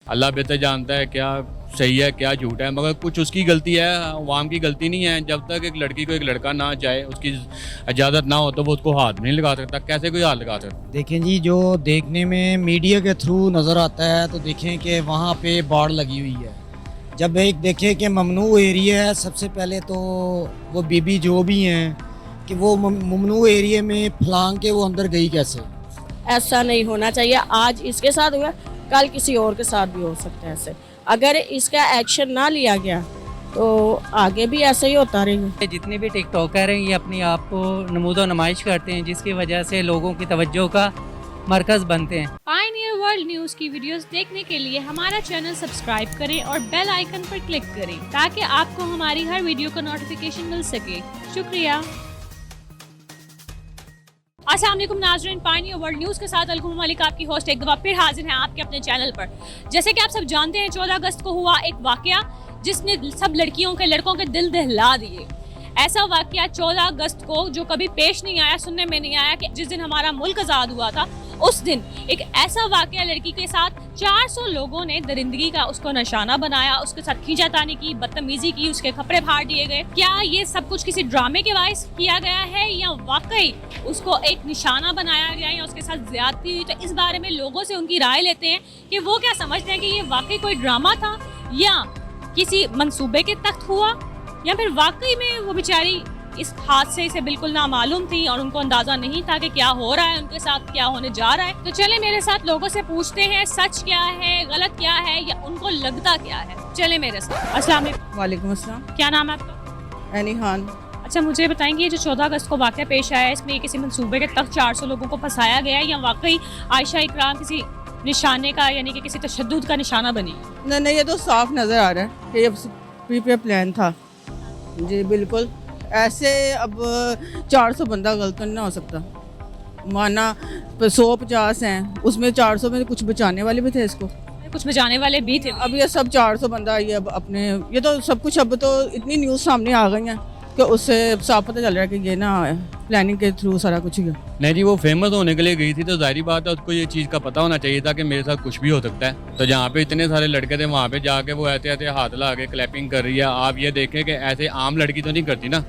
अल्लाह बेहतर जानता है क्या सही है क्या झूठ है, मगर कुछ उसकी गलती है, अवाम की गलती नहीं है। जब तक एक लड़की को एक लड़का ना चाहे, उसकी इजाज़त ना हो, तो वो उसको हाथ नहीं लगा सकता। कैसे कोई हाथ लगा सकता? देखें जी, जो देखने में मीडिया के थ्रू नज़र आता है तो देखें कि वहाँ पे बाड़ लगी हुई है। जब एक देखें कि ममनू एरिया है, सबसे पहले तो वो बीबी जो भी हैं कि वो ममनू एरिया में फलांग के वो अंदर गई कैसे। ऐसा नहीं होना चाहिए। आज इसके साथ हुआ, कल किसी और के साथ भी हो सकता है ऐसे। अगर इसका एक्शन ना लिया गया तो आगे भी ऐसा ही होता रहेगा। जितने भी टिकटॉकर हैं ये अपने आप को नमूदो नुमाइश करते हैं, जिसकी वजह से लोगों की तवज्जो का मरकज़ बनते हैं। पायनियर वर्ल्ड न्यूज़ की वीडियोस देखने के लिए हमारा चैनल सब्सक्राइब करें और बेल आइकन पर क्लिक करें ताकि आपको हमारी हर वीडियो का नोटिफिकेशन मिल सके। शुक्रिया। अस्सलाम वालेकुम नाज़रीन, पायनियर वर्ल्ड न्यूज़ के साथ अलगुम मलिक आपकी होस्ट एक दफ़ा फिर हाजिर हैं आपके अपने चैनल पर। जैसे कि आप सब जानते हैं 14 अगस्त को हुआ एक वाक़या जिसने सब लड़कियों के लड़कों के दिल दहला दिए। ऐसा वाक़या 14 अगस्त को जो कभी पेश नहीं आया, सुनने में नहीं आया कि जिस दिन हमारा मुल्क आज़ाद हुआ था उस दिन एक ऐसा वाक़या लड़की के साथ 400 लोगों ने दरिंदगी का उसको निशाना बनाया, उसके साथ खींचातानी की, बदतमीज़ी की, उसके कपड़े फाड़ दिए गए। क्या ये सब कुछ किसी ड्रामे के वाइस किया गया है या वाकई उसको एक निशाना बनाया गया या उसके साथ ज्यादती हुई? तो इस बारे में लोगों से उनकी राय लेते हैं कि वो क्या समझते हैं कि ये वाकई कोई ड्रामा था या किसी मंसूबे के तहत हुआ या फिर वाकई में वो बेचारी इस हादसे से बिल्कुल नामालूम थी और उनको अंदाजा नहीं था कि क्या हो रहा है उनके साथ, क्या होने जा रहा है। तो चले मेरे साथ लोगों से पूछते हैं सच क्या है, गलत क्या है या उनको लगता क्या है। चले मेरे साथ। अस्सलाम वालेकुम। वालेकुम अस्सलाम। क्या नाम है आपका? एनी खान। अच्छा, मुझे बताएंगे ये जो 14 अगस्त को वाक़या पेश आया है, इसमें ये किसी मंसूबे के तहत 400 लोगों को फंसाया गया है या वाकई आयशा इकराम किसी निशाने का यानी कि किसी तशद्दुद का निशाना बनी? नहीं, ये तो साफ नज़र आ रहा है कि ये प्री प्लान था जी, बिल्कुल। ऐसे अब 400 बंदा गलत नहीं ना हो सकता। माना 150 हैं, उसमें 400 में कुछ बचाने वाले भी थे इसको, कुछ बचाने वाले भी थे। अब ये सब 400 बंदा ये अब अपने ये तो सब कुछ, अब तो इतनी न्यूज़ सामने आ गई हैं कि उससे साफ पता चल रहा है कि ये ना प्लानिंग के थ्रू सारा कुछ ही। नहीं जी, वो फेमस होने के लिए गई थी तो जाहिर बात है उसको ये चीज़ का पता होना चाहिए था कि मेरे साथ कुछ भी हो सकता है। तो जहाँ पे इतने सारे लड़के थे वहाँ पे जाके वो ऐसे ऐसे हाथ ला के क्लैपिंग कर रही है। आप ये देखें कि ऐसे आम लड़की तो नहीं करती ना,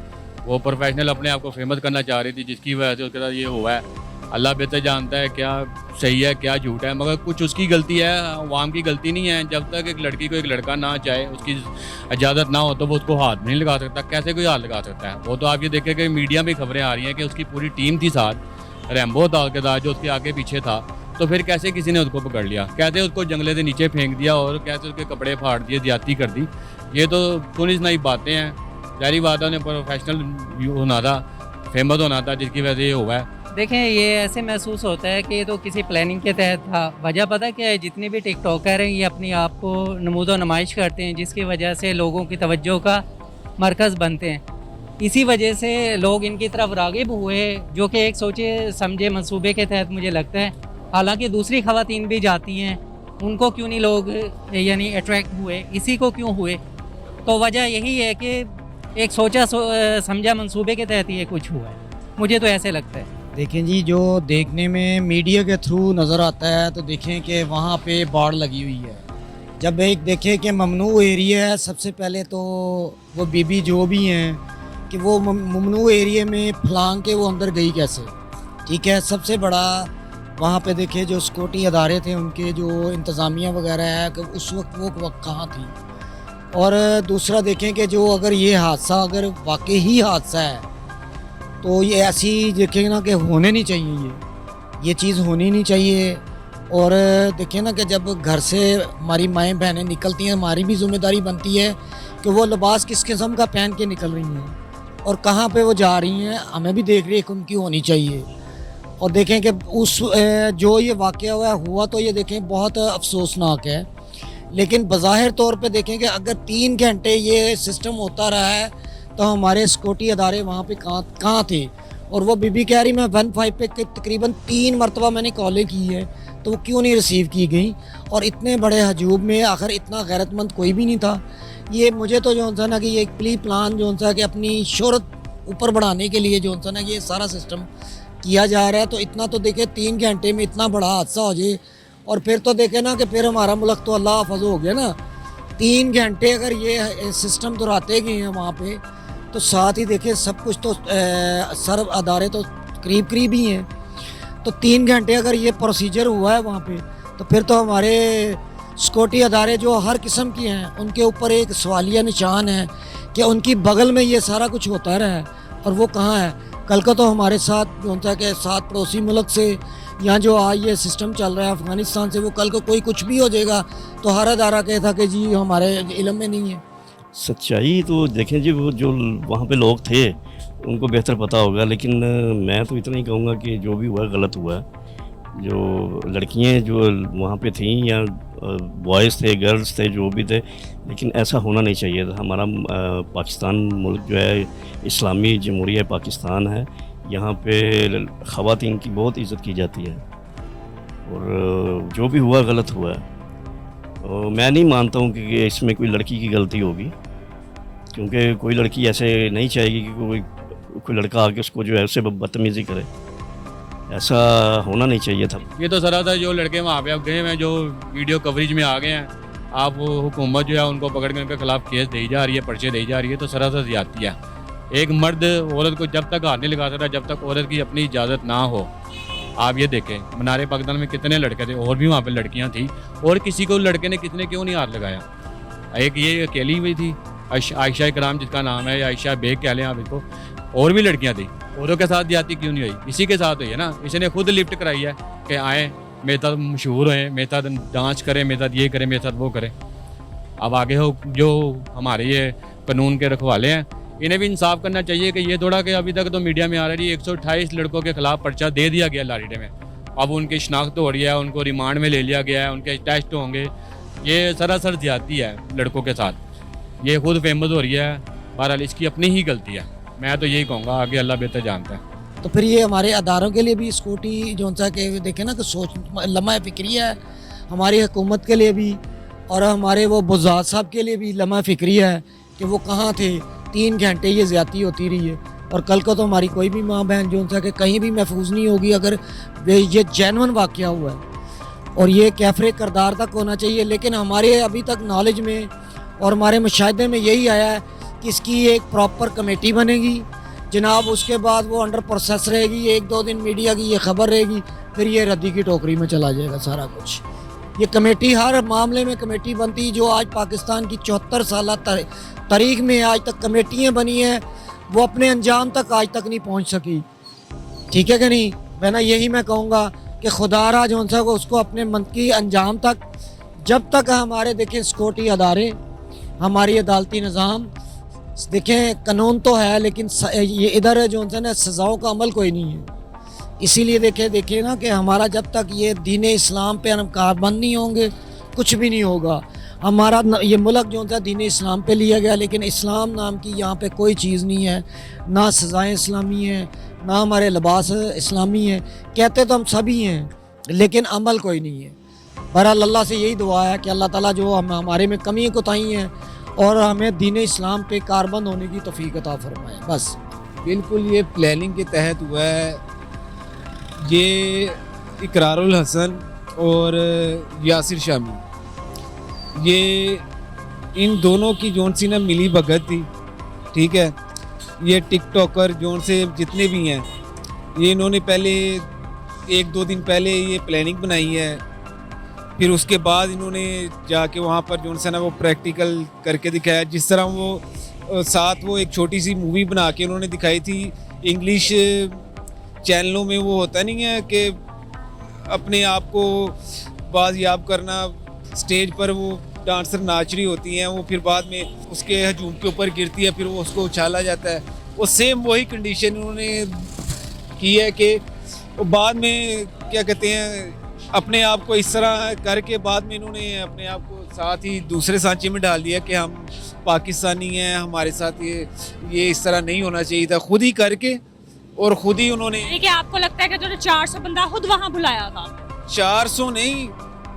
वो प्रोफेशनल अपने आप को फेमस करना चाह रही थी, जिसकी वजह से उसके साथ ये हुआ है। अल्लाह बेहतर जानता है क्या सही है क्या झूठ है, मगर कुछ उसकी गलती है, अवाम की गलती नहीं है। जब तक एक लड़की को एक लड़का ना चाहे, उसकी इजाज़त ना हो, तो वो उसको हाथ नहीं लगा सकता। कैसे कोई हाथ लगा सकता है? वो तो आप ये देखें कि मीडिया में खबरें आ रही हैं कि उसकी पूरी टीम थी साथ, रैम्बो था उसके साथ जो उसके आगे पीछे था। तो फिर कैसे किसी ने उसको पकड़ लिया, कैसे उसको जंगले से नीचे फेंक दिया और कैसे उसके कपड़े फाड़ दिए, ज्यादती कर दी? ये तो सुनी सुनाई बातें हैं। जारी बात है उन्हें प्रोफेशनल होना था, फेमस होना था, जिसकी वजह से ये हुआ है। देखें, ये ऐसे महसूस होता है कि ये तो किसी प्लानिंग के तहत था। वजह पता क्या है? जितने भी टिकटॉकर हैं ये अपने आप को नमूदो नुमाइश करते हैं, जिसकी वजह से लोगों की तवज्जो का मरकज़ बनते हैं। इसी वजह से लोग इनकी तरफ राग़िब हुए, जो कि एक सोचे समझे मंसूबे के तहत मुझे लगता है। हालांकि दूसरी ख़वातीन भी जाती हैं, उनको क्यों नहीं लोग यानी अट्रैक्ट हुए, इसी को क्यों हुए? तो वजह यही है कि एक सोचा समझा मंसूबे के तहत ये कुछ हुआ है, मुझे तो ऐसे लगता है। देखें जी, जो देखने में मीडिया के थ्रू नज़र आता है तो देखें कि वहाँ पे बाड़ लगी हुई है। जब एक देखें कि ममनू एरिया है, सबसे पहले तो वो बीबी जो भी हैं कि वो ममनू एरिया में फलांग के वो अंदर गई कैसे। ठीक है, सबसे बड़ा वहाँ पे देखें जो सिक्योरिटी अदारे थे उनके जो इंतज़ामिया वगैरह है कि उस वक्त वो कहाँ थी। और दूसरा देखें कि जो अगर ये हादसा अगर वाकई ही हादसा है तो ये ऐसी देखें ना कि होने नहीं चाहिए, ये चीज़ होनी नहीं चाहिए। और देखें ना कि जब घर से हमारी माएँ बहनें निकलती हैं, हमारी भी जिम्मेदारी बनती है कि वो लिबास किस किस्म का पहन के निकल रही हैं और कहाँ पे वो जा रही हैं, हमें भी देख रेख उनकी होनी चाहिए। और देखें कि उस जो ये वाक़या हुआ तो ये देखें बहुत अफसोसनाक है, लेकिन बज़ाहिर तौर पे देखें कि अगर 3 घंटे ये सिस्टम होता रहा है तो हमारे सिक्योरिटी अदारे वहाँ पे कहाँ थे। और वो बीबी कह रही मैं 15 पे तकरीबन 3 मरतबा मैंने कॉलें की है, तो वो क्यों नहीं रिसीव की गई? और इतने बड़े हजूब में आखिर इतना गैरतमंद कोई भी नहीं था। ये मुझे तो जो सा ना कि ये एक प्री प्लान जो सा कि अपनी शोहरत ऊपर बढ़ाने के लिए जो सा ना ये सारा सिस्टम किया जा रहा है। तो इतना तो देखे 3 घंटे में इतना बड़ा हादसा हो जाए और फिर तो देखे ना कि फिर हमारा मुल्क तो अल्लाह हाफ़िज़ हो गया ना। 3 घंटे अगर ये सिस्टम दोहराते गए हैं वहाँ पे, तो साथ ही देखें सब कुछ तो सर्व अदारे तो करीब करीब ही हैं। तो 3 घंटे अगर ये प्रोसीजर हुआ है वहाँ पे, तो फिर तो हमारे सिक्योरिटी अदारे जो हर किस्म की हैं उनके ऊपर एक सवालिया निशान है कि उनकी बगल में ये सारा कुछ होता रहा है और वो कहाँ है। कल का तो हमारे साथ जो था कि 7 पड़ोसी मुल्क से यहाँ जो आज ये सिस्टम चल रहा है अफ़गानिस्तान से, वो कल को कोई कुछ भी हो जाएगा तो हर अदारा कहता कि जी हमारे इल्म में नहीं है। सच्चाई तो देखें जी, वो जो वहाँ पे लोग थे उनको बेहतर पता होगा, लेकिन मैं तो इतना ही कहूँगा कि जो भी हुआ गलत हुआ है। जो लड़कियाँ जो वहाँ पे थीं या बॉयज़ थे, गर्ल्स थे, जो भी थे, लेकिन ऐसा होना नहीं चाहिए था। हमारा पाकिस्तान मुल्क जो है इस्लामी जमहूरिया पाकिस्तान है, यहाँ पे ख़वातीन की बहुत इज़्ज़त की जाती है और जो भी हुआ गलत हुआ है। और मैं नहीं मानता हूँ कि इसमें कोई लड़की की गलती होगी, क्योंकि कोई लड़की ऐसे नहीं चाहेगी कि कोई लड़का आके उसको जो है उससे बदतमीज़ी करे। ऐसा होना नहीं चाहिए था। ये तो सरासर जो लड़के वहाँ पे अब गए हैं, जो वीडियो कवरेज में आ गए हैं, आप वो हुकूमत जो है उनको पकड़ के उनके खिलाफ केस दी जा रही है, पर्चे दी जा रही है, तो सरासर ज़्यादती है। एक मर्द औरत को जब तक हाथ नहीं लगा सकता जब तक औरत की अपनी इजाज़त ना हो। आप ये देखें मनारे पाकिस्तान में कितने लड़के थे, और भी वहाँ पे लड़कियाँ थी, और किसी को लड़के ने कितने क्यों नहीं हाथ लगाया। एक ये अकेली हुई थी आयशा इकराम जिसका नाम है, या आयशा बेग कह लें आप इसको, और भी लड़कियाँ थी, औरों के साथ ज्यादती क्यों नहीं हुई? इसी के साथ हुई है ना। इसने खुद लिफ्ट कराई है कि आए मेरे साथ मशहूर होएं, मेरे साथ डांस करें, मेरे साथ ये करें, मेरे साथ वो करें। अब आगे हो जो हमारे ये कानून के रखवाले हैं, इन्हें भी इंसाफ करना चाहिए कि ये थोड़ा कि अभी तक तो मीडिया में आ रही है 128 लड़कों के खिलाफ पर्चा दे दिया गया लारीडे में, अब उनकी शनाख्त हो रही है, उनको रिमांड में ले लिया गया है, उनके टेस्ट होंगे। ये सरासर ज्यादती है लड़कों के साथ, ये खुद फेमस हो रही है। बहरहाल इसकी अपनी ही गलती है, मैं तो यही कहूँगा, आगे अल्लाह बेहतर जानता है। तो फिर ये हमारे अदारों के लिए भी सिक्योरिटी जो सा कि देखें ना कि सोच लम्हा फ़िक्रिया है, हमारी हुकूमत के लिए भी और हमारे वो बुज़ात साहब के लिए भी लम्हा फ़िक्रिया है कि वो कहाँ थे। 3 घंटे ये ज़्यादती होती रही है और कल को तो हमारी कोई भी माँ बहन जो सा कि कहीं भी महफूज नहीं होगी अगर ये जेन्युइन वाक़या हुआ है। और ये कैफरे करदार तक होना चाहिए, लेकिन हमारे अभी तक नॉलेज में और हमारे मुशाहिदे में यही आया है कि इसकी एक प्रॉपर कमेटी बनेगी जनाब, उसके बाद वो अंडर प्रोसेस रहेगी, 1-2 दिन मीडिया की ये खबर रहेगी, फिर ये रद्दी की टोकरी में चला जाएगा सारा कुछ। ये कमेटी हर मामले में कमेटी बनती, जो आज पाकिस्तान की 74 साल तारीख में आज तक कमेटियाँ बनी हैं, वो अपने अंजाम तक आज तक नहीं पहुँच सकी। ठीक है कि नहीं? मैं ना यही मैं कहूँगा कि खुदारा जो सा उसको अपने मन की अंजाम तक, जब तक हमारे देखें सिक्योरिटी अदारे, हमारी अदालती निज़ाम, देखें कानून तो है लेकिन ये इधर जो है ना सज़ाओं का अमल कोई नहीं है। इसीलिए देखें ना कि हमारा जब तक ये दीन इस्लाम पे हम कारबंद नहीं होंगे कुछ भी नहीं होगा। हमारा ये मुल्क जो है दीन इस्लाम पे लिया गया, लेकिन इस्लाम नाम की यहाँ पे कोई चीज़ नहीं है, ना सज़ाएँ इस्लामी हैं, ना हमारे लिबास इस्लामी हैं। कहते तो हम सभी हैं लेकिन अमल कोई नहीं है। बहरहाल अल्लाह से यही दुआ है कि अल्लाह ताला जो हमारे में कमी कोताही हैं और हमें दीन इस्लाम पे कारबंद होने की तौफीक अता फरमाए। बस बिल्कुल ये प्लानिंग के तहत हुआ है। ये इकरारुल हसन और यासिर शामी, ये इन दोनों की जोन सी ना मिली भगत थी। ठीक है, ये टिकटॉकर जोन से जितने भी हैं, ये इन्होंने पहले 1-2 दिन पहले ये प्लानिंग बनाई है, फिर उसके बाद इन्होंने जाके वहाँ पर जो है ना वो प्रैक्टिकल करके दिखाया। जिस तरह वो साथ वो एक छोटी सी मूवी बना के उन्होंने दिखाई थी इंग्लिश चैनलों में, वो होता नहीं है कि अपने आप को बाजियाब करना, स्टेज पर वो डांसर नाच रही होती हैं, वो फिर बाद में उसके हजूम के ऊपर गिरती है, फिर वो उसको उछाला जाता है। वो सेम वही कंडीशन उन्होंने की है कि बाद में क्या कहते हैं अपने आप को इस तरह करके बाद में इन्होंने अपने आप को साथ ही दूसरे सांचे में डाल दिया कि हम पाकिस्तानी हैं, हमारे साथ ये इस तरह नहीं होना चाहिए था, खुद ही करके और खुद ही उन्होंने। कि आपको लगता है कि जो 400 बंदा खुद वहाँ बुलाया था? 400 नहीं,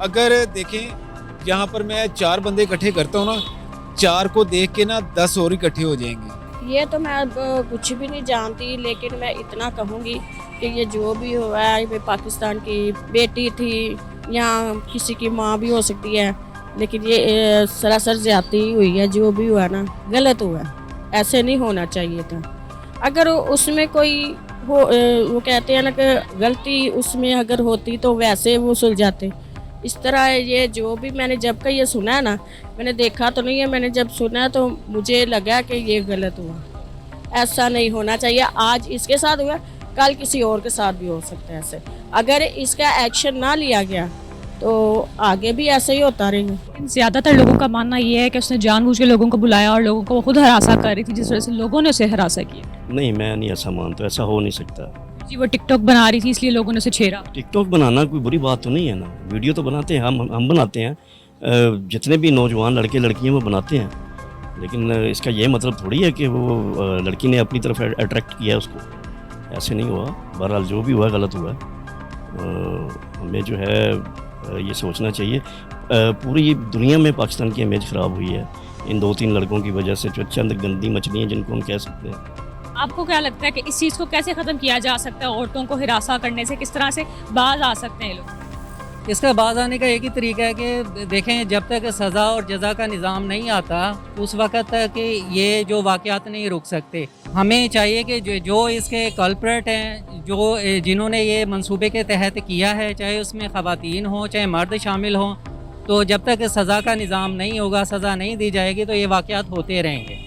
अगर देखें यहाँ पर मैं 4 बंदे इकट्ठे करता हूँ ना, 4 को देख के ना 10 और इकट्ठे हो जाएंगे। ये तो मैं अब कुछ भी नहीं जानती, लेकिन मैं इतना कहूँगी कि ये जो भी हुआ है, ये पाकिस्तान की बेटी थी, या किसी की माँ भी हो सकती है, लेकिन ये सरासर ज्यादती ही हुई है। जो भी हुआ ना गलत हुआ है, ऐसे नहीं होना चाहिए था। अगर उसमें कोई वो कहते हैं ना कि गलती उसमें अगर होती तो वैसे वो सुलझाते। इस तरह ये जो भी मैंने जब का ये सुना है ना, मैंने देखा तो नहीं है, मैंने जब सुना तो मुझे लगा कि ये गलत हुआ, ऐसा नहीं होना चाहिए। आज इसके साथ हुआ, कल किसी और के साथ भी हो सकता है ऐसे। अगर इसका एक्शन ना लिया गया तो आगे भी ऐसे ही होता रहेगा। ज़्यादातर लोगों का मानना ये है कि उसने जानबूझ के लोगों को बुलाया और लोगों को खुद हरासा कर रही थी, जिस वजह से लोगों ने उसे हरासा किया। नहीं, मैं नहीं ऐसा मानता, ऐसा हो नहीं सकता। जी, वो टिकटॉक बना रही थी इसलिए लोगों ने उसे छेड़ा। टिकटॉक बनाना कोई बुरी बात तो नहीं है ना, वीडियो तो बनाते हैं, हम बनाते हैं, जितने भी नौजवान लड़के लड़कियां वो बनाते हैं, लेकिन इसका ये मतलब थोड़ी है कि वो लड़की ने अपनी तरफ अट्रैक्ट किया उसको, ऐसे नहीं हुआ। बहरहाल जो भी हुआ गलत हुआ। हमें जो है ये सोचना चाहिए, पूरी दुनिया में पाकिस्तान की इमेज ख़राब हुई है इन 2-3 लड़कों की वजह से, जो चंद गंदी मछलियाँ जिनको हम कह सकते हैं। आपको क्या लगता है कि इस चीज़ को कैसे ख़त्म किया जा सकता है? औरतों को हिरासा करने से किस तरह से बाज आ सकते हैं लोग? इसका बाज आने का एक ही तरीका है कि देखें, जब तक सज़ा और जज़ा का निज़ाम नहीं आता उस वक़्त तक ये जो वाक़यात नहीं रुक सकते। हमें चाहिए कि जो इसके कल्प्रेट हैं, जो जिन्होंने ये मंसूबे के तहत किया है, चाहे उसमें ख़वातीन हों चाहे मर्द शामिल हों, तो जब तक सज़ा का निज़ाम नहीं होगा, सज़ा नहीं दी जाएगी, तो ये वाक़यात होते रहेंगे।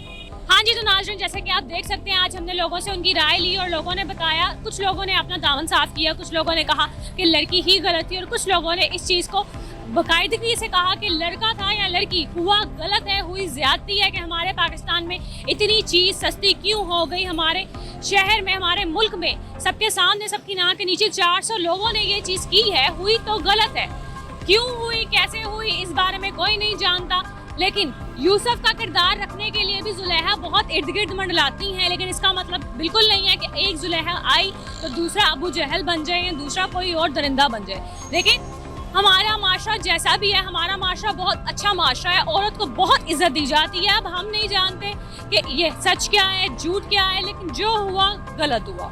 हाँ जी, तो नाज़रीन, जैसे कि आप देख सकते हैं, आज हमने लोगों से उनकी राय ली और लोगों ने बताया, कुछ लोगों ने अपना दामन साफ किया, कुछ लोगों ने कहा कि लड़की ही गलत थी और कुछ लोगों ने इस चीज़ को बाकायदगी से कहा कि लड़का था या लड़की, हुआ गलत है, हुई ज्यादती है कि हमारे पाकिस्तान में इतनी चीज़ सस्ती क्यों हो गई, हमारे शहर में, हमारे मुल्क में सबके सामने, सबकी नाक के नीचे 400 लोगों ने ये चीज़ की है, हुई तो गलत है। क्यों हुई, कैसे हुई, इस बारे में कोई नहीं जानता, लेकिन यूसुफ का किरदार रखने के लिए भी जुलेहा बहुत इर्द गिर्द मंडलाती हैं, लेकिन इसका मतलब बिल्कुल नहीं है कि एक जुलेहा आई तो दूसरा अबू जहल बन जाए या दूसरा कोई और दरिंदा बन जाए। लेकिन हमारा माशरा जैसा भी है, हमारा माशरा बहुत अच्छा माशरा है, औरत को बहुत इज्जत दी जाती है। अब हम नहीं जानते कि ये सच क्या है, झूठ क्या है, लेकिन जो हुआ गलत हुआ।